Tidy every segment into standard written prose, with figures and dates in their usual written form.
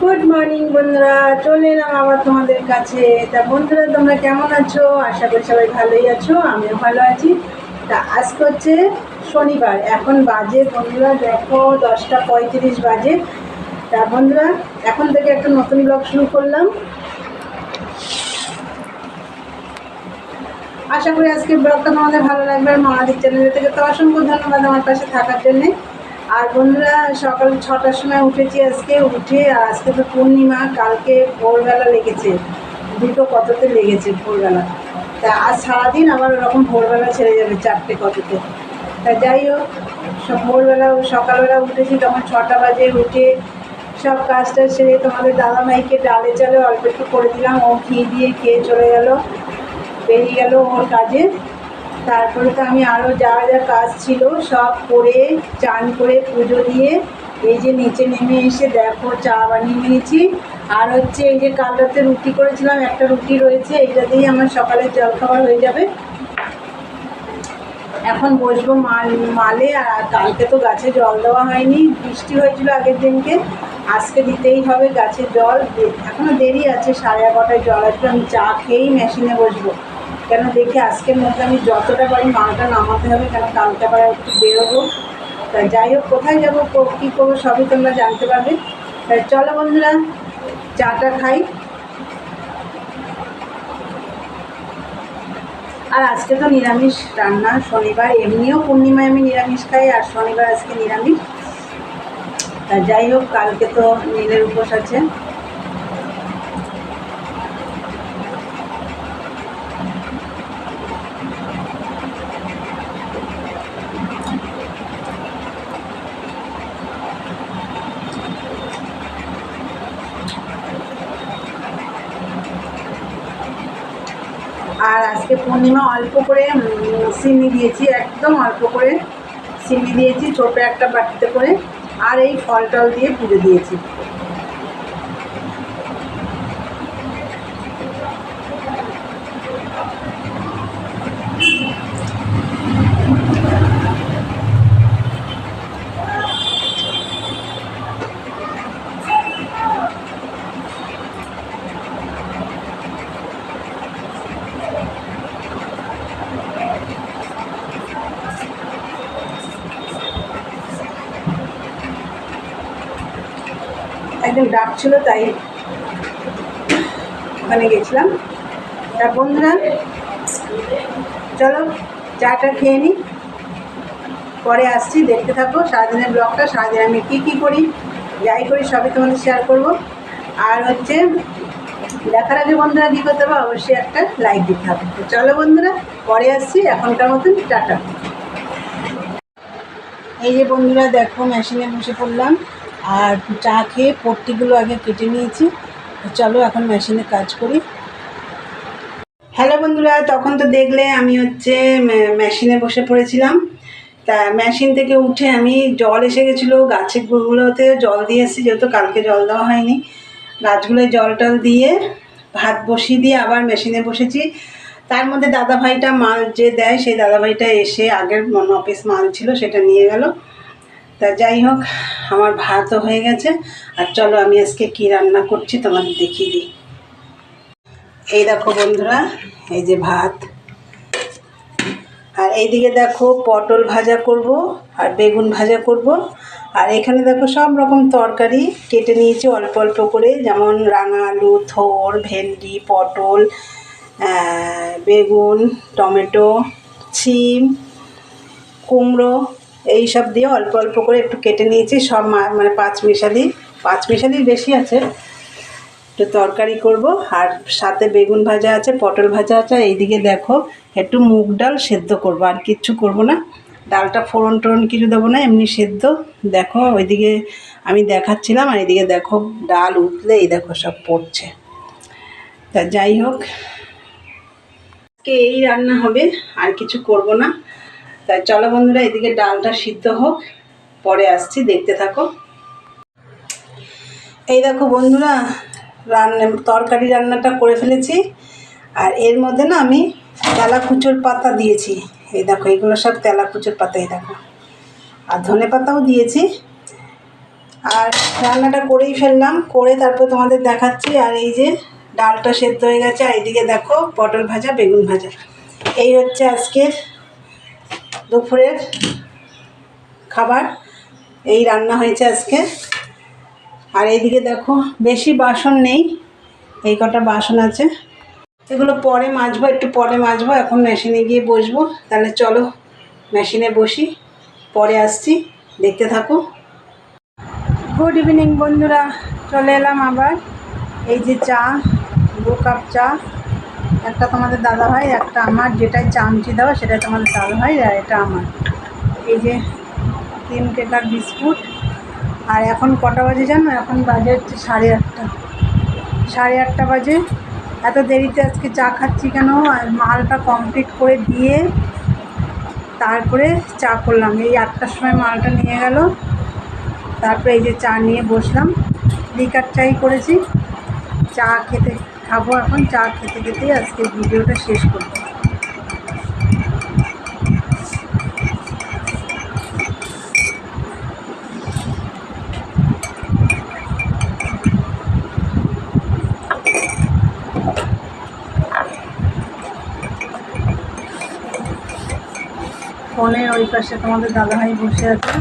Good morning বন্ধুরা, চলে এলাম আবার তোমাদের কাছে। তা বন্ধুরা, তোমরা কেমন আছো? আশা করি সবাই ভালোই আছো, আমিও ভালো আছি। তা আজকে হচ্ছে শনিবার, এখন বাজে বন্ধুরা দেখো 10:35 বাজে। তা বন্ধুরা, এখন থেকে একটা নতুন ব্লগ শুরু করলাম। আশা করি আজকের ব্লগটা তোমাদের ভালো লাগবে। আর মহাদিক চ্যানেল থেকে তো অসংখ্য ধন্যবাদ আমার পাশে থাকার জন্যে। আর বন্ধুরা, সকাল 6টার সময় উঠেছি আজকে। আজকে তো পূর্ণিমা, কালকে ভোরবেলা লেগেছে, দুটো কততে লেগেছে ভোরবেলা। তা আজ সারাদিন আবার ওরকম ভোরবেলা ছেড়ে যাবে 4টে কততে। তা যাই হোক, সকালবেলা উঠেছি, তখন 6টা বাজে। উঠে সব কাজটা সেরে তোমাদের দাদাভাইকে ডালে চালে অল্প একটু করে দিলাম। ও খেয়ে চলে গেল, বেরিয়ে গেল ওর কাজে। তারপরে তো আমি আরও যা যা কাজ ছিল সব করে, চান করে, পুজো দিয়ে এই যে নিচে নেমে এসে দেখো চা বানিয়ে নিয়েছি। আর হচ্ছে এই যে কাল রাতে রুটি করেছিলাম, একটা রুটি রয়েছে, এইটা দিয়েই আমার সকালের জলখাবার হয়ে যাবে। এখন বসবো মালে। আর কালকে তো গাছে জল দেওয়া হয়নি, বৃষ্টি হয়েছিল আগের দিনকে। আজকে দিতেই হবে গাছে জল। এখনও দেরি আছে, 11:30টায় জল আসবে। আমি চা খেয়েই মেশিনে বসবো, কেন দেখি আজকের মধ্যে আমি যতটা পারি মালটা নামাতে হবে, কেন কালকে আবার একটু বেরোবো। তাই যাই হোক, কোথায় যাবো, কী করবো সবই তোমরা জানতে পারবে। তাই চলো বন্ধুরা, চাটা খাই। আর আজকে তো নিরামিষ রান্না, শনিবার। এমনিও পূর্ণিমায় আমি নিরামিষ খাই, আর শনিবার আজকে নিরামিষ। তা যাই হোক, কালকে তো নীলের উপোস আছে। আর আজকে পূর্ণিমা, অল্প করে চিনি দিয়েছি, একদম অল্প করে চিনি দিয়েছি, ছোটো একটা বাটিতে করে। আর এই ফল টল দিয়ে পুজো দিয়েছি। একদম ডাক ছিল, তাই ওখানে গেছিলাম। তা বন্ধুরা, চলো চাটা খেয়ে নিই, পরে আসছি, দেখতে থাকো সারাদিনের ব্লগটা। সারাদিন আমি কী করি, যাই করি সবই তোমাদের শেয়ার করব। আর হচ্ছে দেখার আগে বন্ধুরা কী করতে হবে, অবশ্যই একটা লাইক দিতে হবে। তো চলো বন্ধুরা, পরে আসছি, এখনকার মতন টাটা। এই যে বন্ধুরা দেখো, মেশিনে বসে পড়লাম। আর চা খেয়ে পট্টিগুলো আগে কেটে নিয়েছি। চলো এখন মেশিনে কাজ করি। হ্যালো বন্ধুরা, তখন তো দেখলে আমি হচ্ছে মেশিনে বসে পড়েছিলাম। তা মেশিন থেকে উঠে আমি, জল এসে গেছিলো গাছগুলোতে, জল দিয়ে এসেছি, যেহেতু কালকে জল দেওয়া হয়নি। গাছগুলোয় জল টল দিয়ে ভাত বসিয়ে দিয়ে আবার মেশিনে বসেছি। তার মধ্যে দাদাভাইটা মাল যে দেয়, সেই দাদাভাইটা এসে আগের অফিস মাল ছিল সেটা নিয়ে গেল। তা যাই হোক, আমার ভাতও হয়ে গেছে। আর চলো আমি আজকে কী রান্না করছি তোমাদের দেখিয়ে দিই। এই দেখো বন্ধুরা, এই যে ভাত। আর এইদিকে দেখো পটল ভাজা করব, আর বেগুন ভাজা করব। আর এখানে দেখো সব রকম তরকারি কেটে নিয়েছি অল্প অল্প করে, যেমন রাঙা আলু, থোর, ভেন্ডি, পটল, বেগুন, টমেটো, শিম, কুমড়ো, এই সব দিয়ে অল্প অল্প করে একটু কেটে নিয়েছি। সব মানে পাঁচ মিশালির বেশি আছে। একটু তরকারি করব, আর সাথে বেগুন ভাজা আছে, পটল ভাজা আছে। এইদিকে দেখো একটু মুগ ডাল সেদ্ধ করব, আর কিচ্ছু করব না। ডালটা ফোড়ন টোড়ন কিছু দেবো না, এমনি সেদ্ধ। দেখো ওইদিকে আমি দেখাচ্ছিলাম, আর এইদিকে দেখো ডাল উঠলে এই দেখো সব পড়ছে। তা যাই হোক, আজকে এই রান্না হবে, আর কিছু করব না। তাই চলো বন্ধুরা, এদিকে ডালটা সিদ্ধ হোক, পরে আসছি, দেখতে থাকো। এই দেখো বন্ধুরা, তরকারি রান্নাটা করে ফেলেছি। আর এর মধ্যে না আমি তেলাকুচোর পাতা দিয়েছি। এই দেখো, এগুলো সব তেলাকুচোর পাতা, এই দেখো। আর ধনে পাতাও দিয়েছি। আর রান্নাটা করেই ফেললাম, করে তারপর তোমাদের দেখাচ্ছি। আর এই যে ডালটা সেদ্ধ হয়ে গেছে, আর এইদিকে দেখো পটল ভাজা, বেগুন ভাজা। এই হচ্ছে আজকের দুপুরের খাবার, এই রান্না হয়েছে আজকে। আর এইদিকে দেখো বেশি বাসন নেই, এই কটা বাসন আছে, এগুলো পরে মাজবো, একটু পরে মাজবো। এখন মেশিনে গিয়ে বসবো। তাহলে চলো মেশিনে বসি, পরে আসছি, দেখতে থাকো। গুড ইভিনিং বন্ধুরা, চলে এলাম আবার। এই যে চা, 2 কাপ চা, একটা তোমাদের দাদা ভাই, একটা আমার। যেটাই চামচি দেওয়া সেটাই তোমাদের দাদা ভাই, আর এটা আমার। এই যে 3 টেকার বিস্কুট। আর এখন কটা বাজে জানো? এখন বাজে হচ্ছে 8:30। 8:30 বাজে। এত দেরিতে আজকে চা খাচ্ছি কেন? আর মালটা কমপ্লিট করে দিয়ে তারপরে চা করলাম। এই 8টার সময় মালটা নিয়ে গেল, তারপরে এই যে চা নিয়ে বসলাম। লিকার চাই করেছি, চা খেতে খাবো এখন। চা খেতে খেতেই আজকে ভিডিওটা শেষ করবো। ফোনের ওই পাশে তোমাদের দাদাভাই বসে আছে।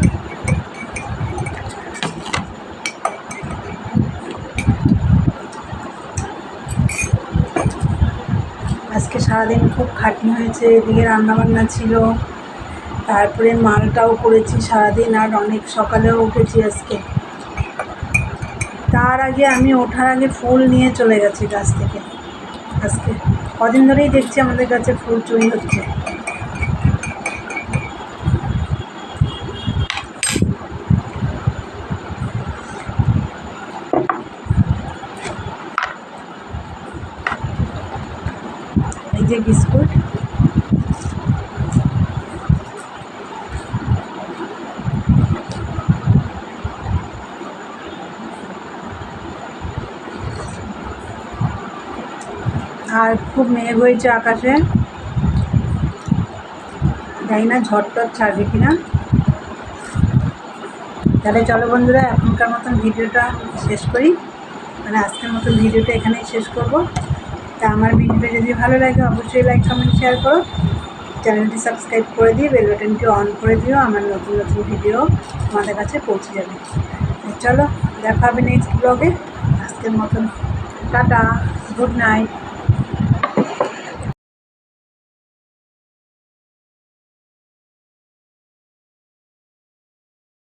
আজকে সারাদিন খুব খাটনি হয়েছে, এদিকে রান্নাবান্না ছিল, তারপরে মালটাও করেছি সারাদিন, আর অনেক সকালেও উঠেছি আজকে। তার আগে আমি ওঠার আগে ফুল নিয়ে চলে গেছি গাছ থেকে। আজকে কদিন ধরেই দেখছি আমাদের কাছে ফুল চুরি হচ্ছে। এই যে বিস্কুট, আর খুব মেঘ হয়েছে আকাশে, জানি না ঝড় টড় ছাড়বে কিনা। তাহলে চলো বন্ধুরা, এখনকার মতন ভিডিওটা শেষ করি, মানে আজকের মতন ভিডিওটা এখানেই শেষ করব। তা আমার ভিডিওটা যদি ভালো লাগে অবশ্যই লাইক, কমেন্ট, শেয়ার করো। চ্যানেলটি সাবস্ক্রাইব করে দিয়ে বেল বাটনটি অন করে দিও, আমার নতুন নতুন ভিডিও তোমাদের কাছে পৌঁছে যাবে। চলো দেখা হবে নেক্সট ব্লগে। আজকের মতন টাটা, গুড নাইট।